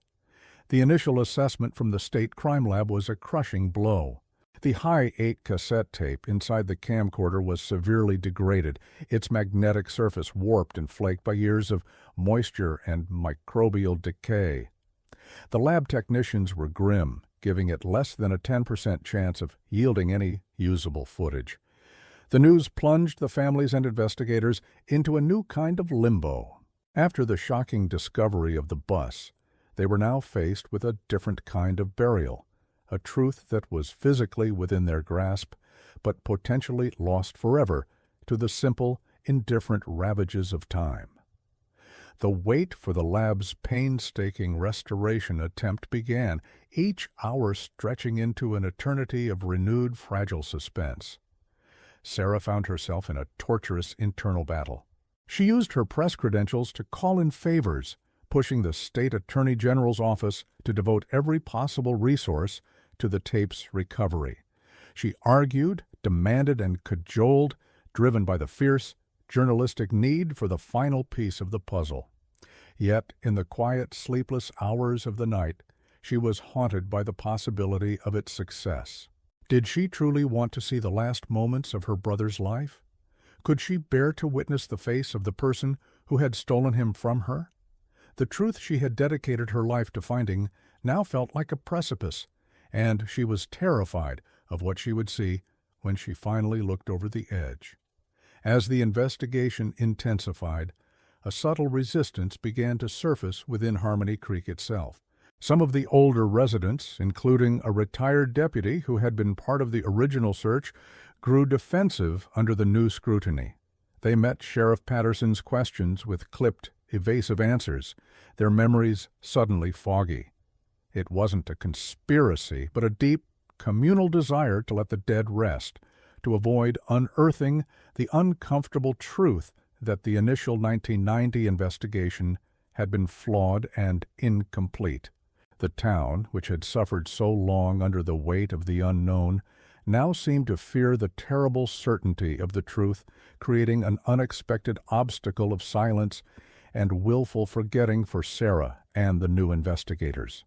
The initial assessment from the State Crime Lab was a crushing blow. The high-8 cassette tape inside the camcorder was severely degraded, its magnetic surface warped and flaked by years of moisture and microbial decay. The lab technicians were grim, giving it less than a 10% chance of yielding any usable footage. The news plunged the families and investigators into a new kind of limbo. After the shocking discovery of the bus, they were now faced with a different kind of burial, a truth that was physically within their grasp, but potentially lost forever to the simple, indifferent ravages of time. The wait for the lab's painstaking restoration attempt began, each hour stretching into an eternity of renewed fragile suspense. Sarah found herself in a torturous internal battle. She used her press credentials to call in favors, pushing the state attorney general's office to devote every possible resource to the tape's recovery. She argued, demanded, and cajoled, driven by the fierce, journalistic need for the final piece of the puzzle. Yet, in the quiet, sleepless hours of the night, she was haunted by the possibility of its success. Did she truly want to see the last moments of her brother's life? Could she bear to witness the face of the person who had stolen him from her? The truth she had dedicated her life to finding now felt like a precipice, and she was terrified of what she would see when she finally looked over the edge. As the investigation intensified, a subtle resistance began to surface within Harmony Creek itself. Some of the older residents, including a retired deputy who had been part of the original search, grew defensive under the new scrutiny. They met Sheriff Patterson's questions with clipped, evasive answers, their memories suddenly foggy. It wasn't a conspiracy, but a deep, communal desire to let the dead rest, to avoid unearthing the uncomfortable truth that the initial 1990 investigation had been flawed and incomplete. The town, which had suffered so long under the weight of the unknown, now seemed to fear the terrible certainty of the truth, creating an unexpected obstacle of silence and willful forgetting for Sarah and the new investigators.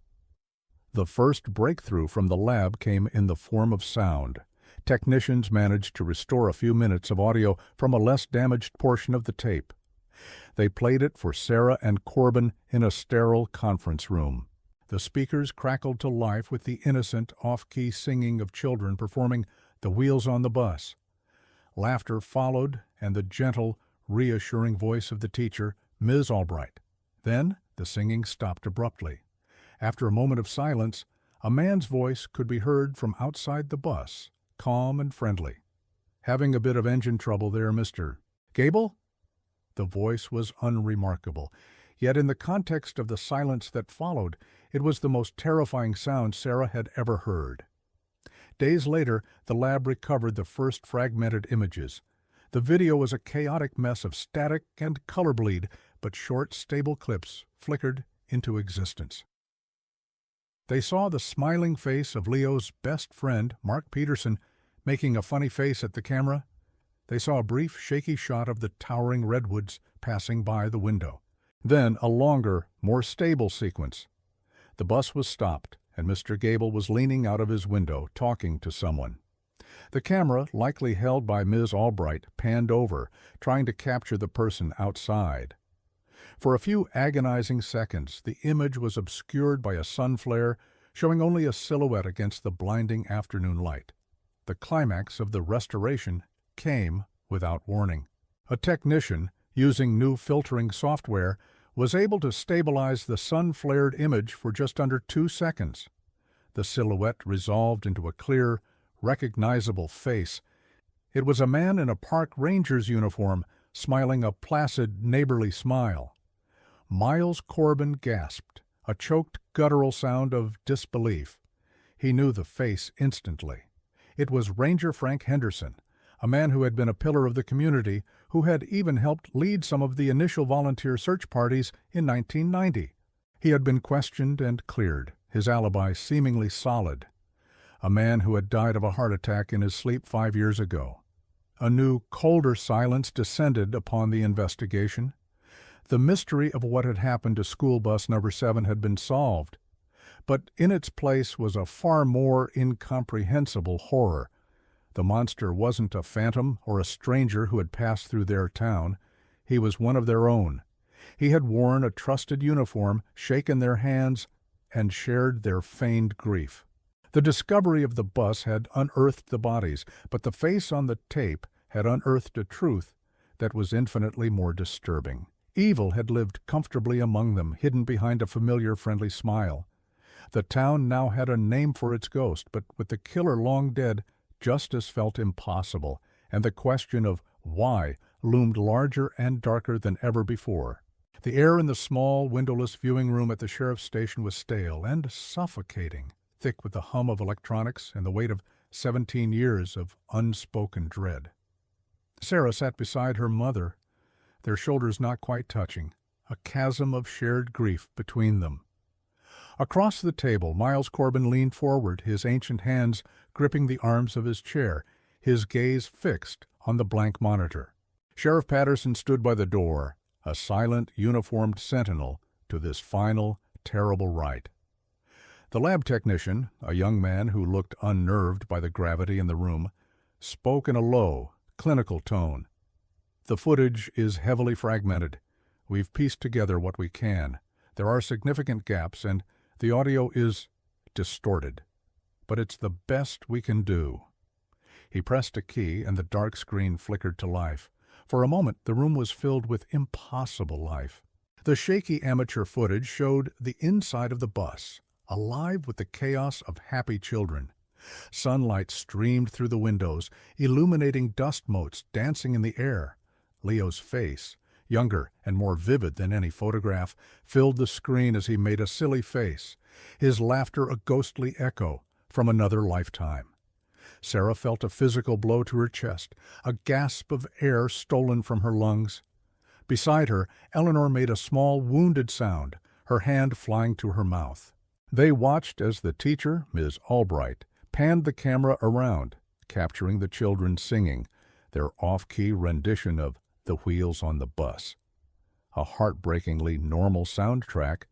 The first breakthrough from the lab came in the form of sound. Technicians managed to restore a few minutes of audio from a less damaged portion of the tape. They played it for Sarah and Corbin in a sterile conference room. The speakers crackled to life with the innocent, off-key singing of children performing "The Wheels on the Bus." Laughter followed, and the gentle, reassuring voice of the teacher, Ms. Albright. Then the singing stopped abruptly. After a moment of silence, a man's voice could be heard from outside the bus, calm and friendly. "Having a bit of engine trouble there, Mr. Gable?" The voice was unremarkable, yet in the context of the silence that followed, it was the most terrifying sound Sarah had ever heard. Days later, the lab recovered the first fragmented images. The video was a chaotic mess of static and color bleed, but short, stable clips flickered into existence. They saw the smiling face of Leo's best friend, Mark Peterson, making a funny face at the camera. They saw a brief, shaky shot of the towering redwoods passing by the window. Then a longer, more stable sequence. The bus was stopped, and Mr. Gable was leaning out of his window, talking to someone. The camera, likely held by Ms. Albright, panned over, trying to capture the person outside. For a few agonizing seconds, the image was obscured by a sun flare, showing only a silhouette against the blinding afternoon light. The climax of the restoration came without warning. A technician, using new filtering software, was able to stabilize the sun-flared image for just under 2 seconds. The silhouette resolved into a clear, recognizable face. It was a man in a park ranger's uniform, smiling a placid, neighborly smile. Miles Corbin gasped, a choked, guttural sound of disbelief. He knew the face instantly. It was Ranger Frank Henderson, a man who had been a pillar of the community, who had even helped lead some of the initial volunteer search parties in 1990. He had been questioned and cleared, his alibi seemingly solid. A man who had died of a heart attack in his sleep 5 years ago. A new, colder silence descended upon the investigation. The mystery of what had happened to school bus number 7 had been solved, but in its place was a far more incomprehensible horror. The monster wasn't a phantom or a stranger who had passed through their town. He was one of their own. He had worn a trusted uniform, shaken their hands, and shared their feigned grief. The discovery of the bus had unearthed the bodies, but the face on the tape had unearthed a truth that was infinitely more disturbing. Evil had lived comfortably among them, hidden behind a familiar, friendly smile. The town now had a name for its ghost, but with the killer long dead, justice felt impossible, and the question of why loomed larger and darker than ever before. The air in the small, windowless viewing room at the sheriff's station was stale and suffocating, thick with the hum of electronics and the weight of 17 years of unspoken dread. Sarah sat beside her mother, their shoulders not quite touching, a chasm of shared grief between them. Across the table, Miles Corbin leaned forward, his ancient hands gripping the arms of his chair, his gaze fixed on the blank monitor. Sheriff Patterson stood by the door, a silent, uniformed sentinel to this final, terrible rite. The lab technician, a young man who looked unnerved by the gravity in the room, spoke in a low, clinical tone. "The footage is heavily fragmented. We've pieced together what we can. There are significant gaps, and the audio is distorted. But it's the best we can do." He pressed a key, and the dark screen flickered to life. For a moment, the room was filled with impossible life. The shaky amateur footage showed the inside of the bus, alive with the chaos of happy children. Sunlight streamed through the windows, illuminating dust motes dancing in the air. Leo's face, younger and more vivid than any photograph, filled the screen as he made a silly face, his laughter a ghostly echo from another lifetime. Sarah felt a physical blow to her chest, a gasp of air stolen from her lungs. Beside her, Eleanor made a small, wounded sound, her hand flying to her mouth. They watched as the teacher, Ms. Albright, panned the camera around, capturing the children singing, their off-key rendition of "The Wheels on the Bus," a heartbreakingly normal soundtrack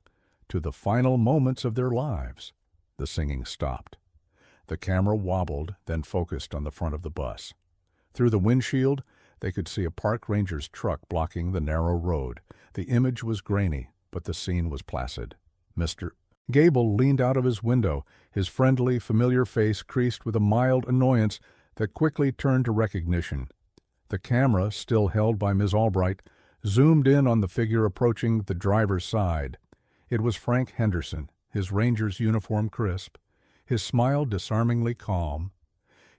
to the final moments of their lives. The singing stopped. The camera wobbled, then focused on the front of the bus. Through the windshield, they could see a park ranger's truck blocking the narrow road. The image was grainy, but the scene was placid. Mr. Gable leaned out of his window, his friendly, familiar face creased with a mild annoyance that quickly turned to recognition. The camera, still held by Miss Albright, zoomed in on the figure approaching the driver's side. It was Frank Henderson, his ranger's uniform crisp, his smile disarmingly calm.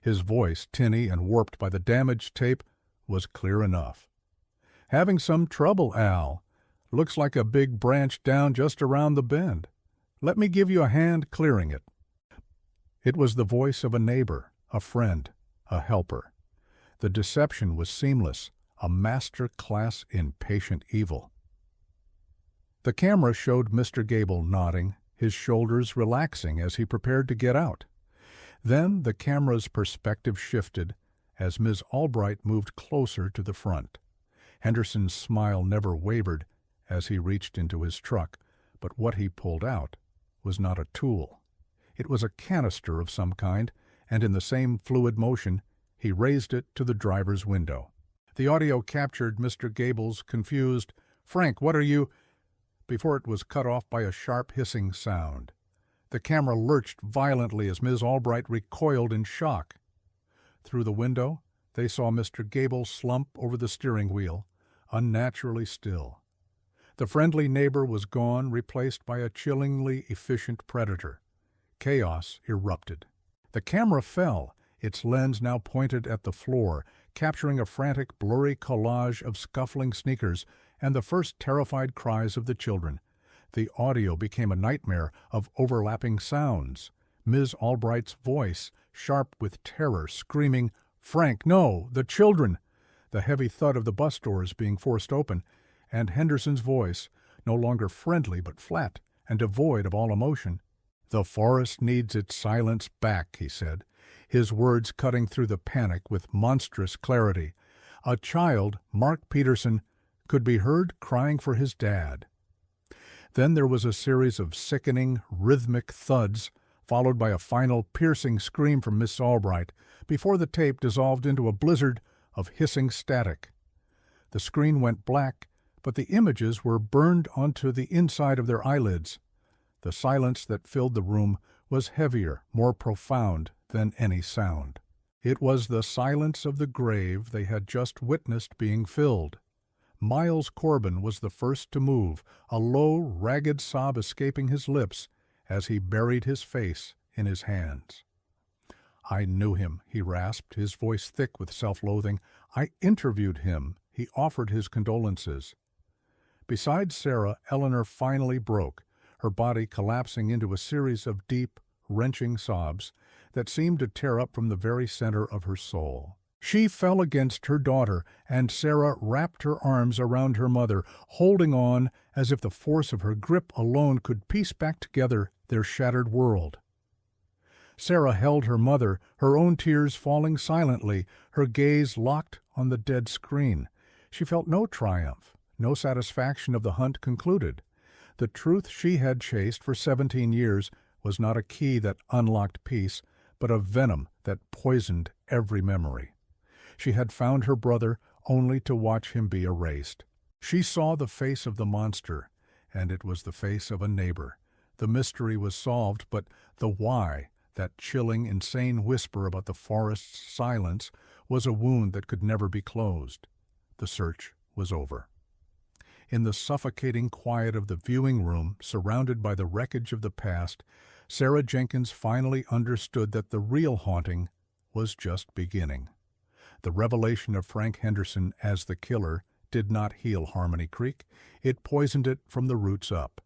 His voice, tinny and warped by the damaged tape, was clear enough. "Having some trouble, Al. Looks like a big branch down just around the bend. Let me give you a hand clearing it." It was the voice of a neighbor, a friend, a helper. The deception was seamless, a master class in patient evil. The camera showed Mr. Gable nodding, his shoulders relaxing as he prepared to get out. Then the camera's perspective shifted as Ms. Albright moved closer to the front. Henderson's smile never wavered as he reached into his truck, but what he pulled out was not a tool. It was a canister of some kind, and in the same fluid motion, he raised it to the driver's window. The audio captured Mr. Gable's confused, "Frank, what are you—" before it was cut off by a sharp hissing sound. The camera lurched violently as Ms. Albright recoiled in shock. Through the window, they saw Mr. Gable slump over the steering wheel, unnaturally still. The friendly neighbor was gone, replaced by a chillingly efficient predator. Chaos erupted. The camera fell, its lens now pointed at the floor, capturing a frantic, blurry collage of scuffling sneakers and the first terrified cries of the children. The audio became a nightmare of overlapping sounds. Ms. Albright's voice, sharp with terror, screaming, "Frank, no! The children!" The heavy thud of the bus doors being forced open, and Henderson's voice, no longer friendly but flat and devoid of all emotion. "The forest needs its silence back," he said, his words cutting through the panic with monstrous clarity. A child, Mark Peterson, could be heard crying for his dad. Then there was a series of sickening, rhythmic thuds, followed by a final piercing scream from Miss Albright, before the tape dissolved into a blizzard of hissing static. The screen went black, but the images were burned onto the inside of their eyelids. The silence that filled the room was heavier, more profound than any sound. It was the silence of the grave they had just witnessed being filled. Miles Corbin was the first to move, a low, ragged sob escaping his lips as he buried his face in his hands. "I knew him," he rasped, his voice thick with self-loathing. "I interviewed him. He offered his condolences." Beside Sarah, Eleanor finally broke, her body collapsing into a series of deep, wrenching sobs that seemed to tear up from the very center of her soul. She fell against her daughter, and Sarah wrapped her arms around her mother, holding on as if the force of her grip alone could piece back together their shattered world. Sarah held her mother, her own tears falling silently, her gaze locked on the dead screen. She felt no triumph, no satisfaction of the hunt concluded. The truth she had chased for 17 years was not a key that unlocked peace, but a venom that poisoned every memory. She had found her brother only to watch him be erased. She saw the face of the monster, and it was the face of a neighbor. The mystery was solved, but the why, that chilling, insane whisper about the forest's silence, was a wound that could never be closed. The search was over. In the suffocating quiet of the viewing room, surrounded by the wreckage of the past, Sarah Jenkins finally understood that the real haunting was just beginning. The revelation of Frank Henderson as the killer did not heal Harmony Creek. It poisoned it from the roots up.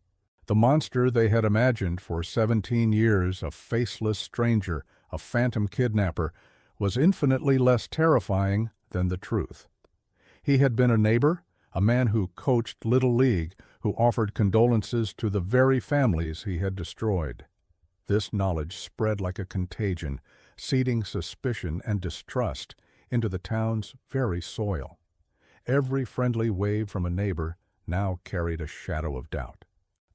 The monster they had imagined for 17 years, a faceless stranger, a phantom kidnapper, was infinitely less terrifying than the truth. He had been a neighbor, a man who coached Little League, who offered condolences to the very families he had destroyed. This knowledge spread like a contagion, seeding suspicion and distrust into the town's very soil. Every friendly wave from a neighbor now carried a shadow of doubt.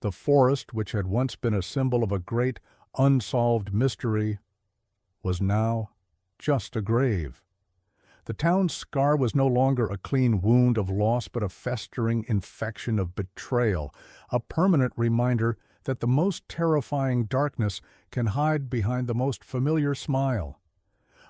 The forest, which had once been a symbol of a great, unsolved mystery was now just a grave. The town's scar was no longer a clean wound of loss, but a festering infection of betrayal, a permanent reminder that the most terrifying darkness can hide behind the most familiar smile.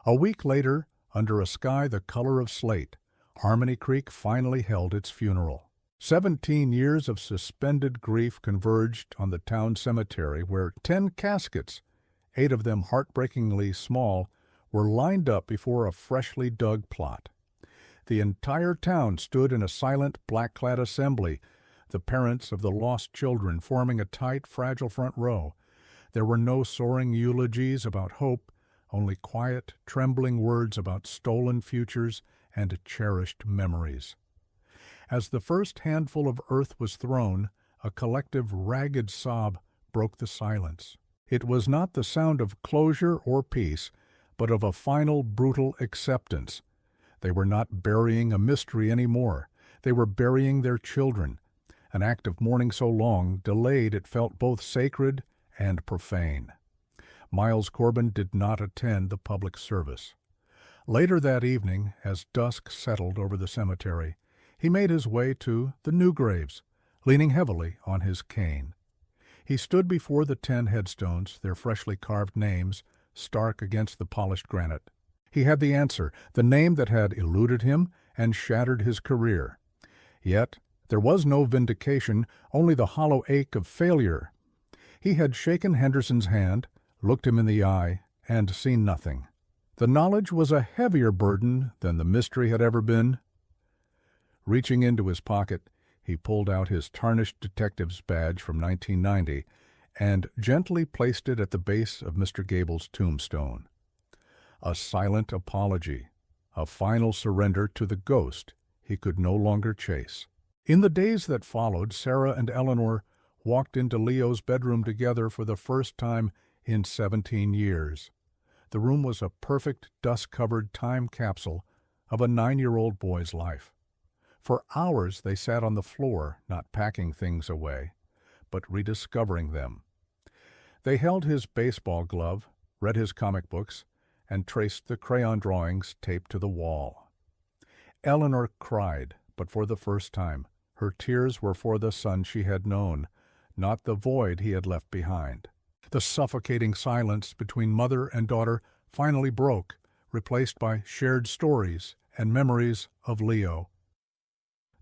A week later, under a sky the color of slate, Harmony Creek finally held its funeral. 17 years of suspended grief converged on the town cemetery, where 10 caskets, 8 of them heartbreakingly small, were lined up before a freshly dug plot. The entire town stood in a silent, black-clad assembly, the parents of the lost children forming a tight, fragile front row. There were no soaring eulogies about hope, only quiet, trembling words about stolen futures and cherished memories. As the first handful of earth was thrown, a collective, ragged sob broke the silence. It was not the sound of closure or peace, but of a final, brutal acceptance. They were not burying a mystery anymore. They were burying their children. An act of mourning so long delayed it felt both sacred and profane. Miles Corbin did not attend the public service. Later that evening, as dusk settled over the cemetery, he made his way to the new graves, leaning heavily on his cane. He stood before the 10 headstones, their freshly carved names stark against the polished granite. He had the answer, the name that had eluded him and shattered his career. Yet there was no vindication, only the hollow ache of failure. He had shaken Henderson's hand, looked him in the eye, and seen nothing. The knowledge was a heavier burden than the mystery had ever been. Reaching into his pocket, he pulled out his tarnished detective's badge from 1990 and gently placed it at the base of Mr. Gable's tombstone. A silent apology, a final surrender to the ghost he could no longer chase. In the days that followed, Sarah and Eleanor walked into Leo's bedroom together for the first time in 17 years. The room was a perfect, dust-covered time capsule of a 9-year-old boy's life. For hours they sat on the floor, not packing things away, but rediscovering them. They held his baseball glove, read his comic books, and traced the crayon drawings taped to the wall. Eleanor cried, but for the first time. Her tears were for the son she had known, not the void he had left behind. The suffocating silence between mother and daughter finally broke, replaced by shared stories and memories of Leo.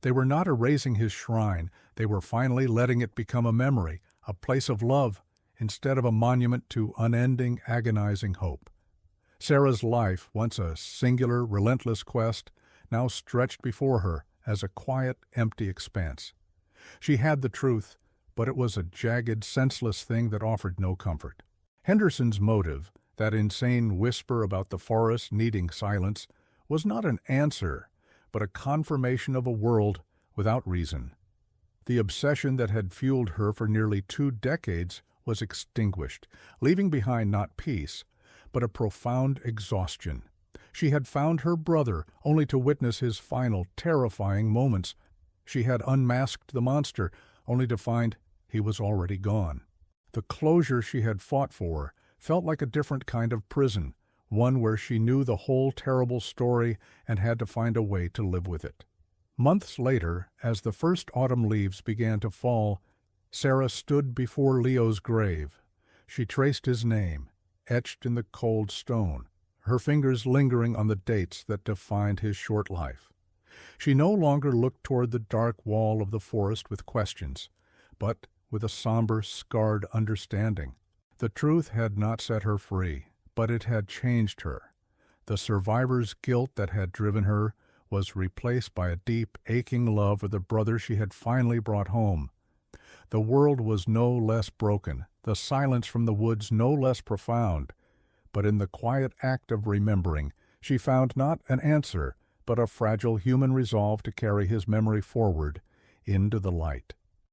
They were not erasing his shrine, they were finally letting it become a memory, a place of love, instead of a monument to unending, agonizing hope. Sarah's life, once a singular, relentless quest, now stretched before her as a quiet, empty expanse. She had the truth, but it was a jagged, senseless thing that offered no comfort. Henderson's motive, that insane whisper about the forest needing silence, was not an answer, but a confirmation of a world without reason. The obsession that had fueled her for nearly 2 decades was extinguished, leaving behind not peace, but a profound exhaustion. She had found her brother, only to witness his final, terrifying moments. She had unmasked the monster, only to find he was already gone. The closure she had fought for felt like a different kind of prison, one where she knew the whole terrible story and had to find a way to live with it. Months later, as the first autumn leaves began to fall, Sarah stood before Leo's grave. She traced his name, etched in the cold stone, her fingers lingering on the dates that defined his short life. She no longer looked toward the dark wall of the forest with questions, but with a somber, scarred understanding. The truth had not set her free, but it had changed her. The survivor's guilt that had driven her was replaced by a deep, aching love for the brother she had finally brought home. The world was no less broken, the silence from the woods no less profound, but in the quiet act of remembering, she found not an answer, but a fragile human resolve to carry his memory forward into the light.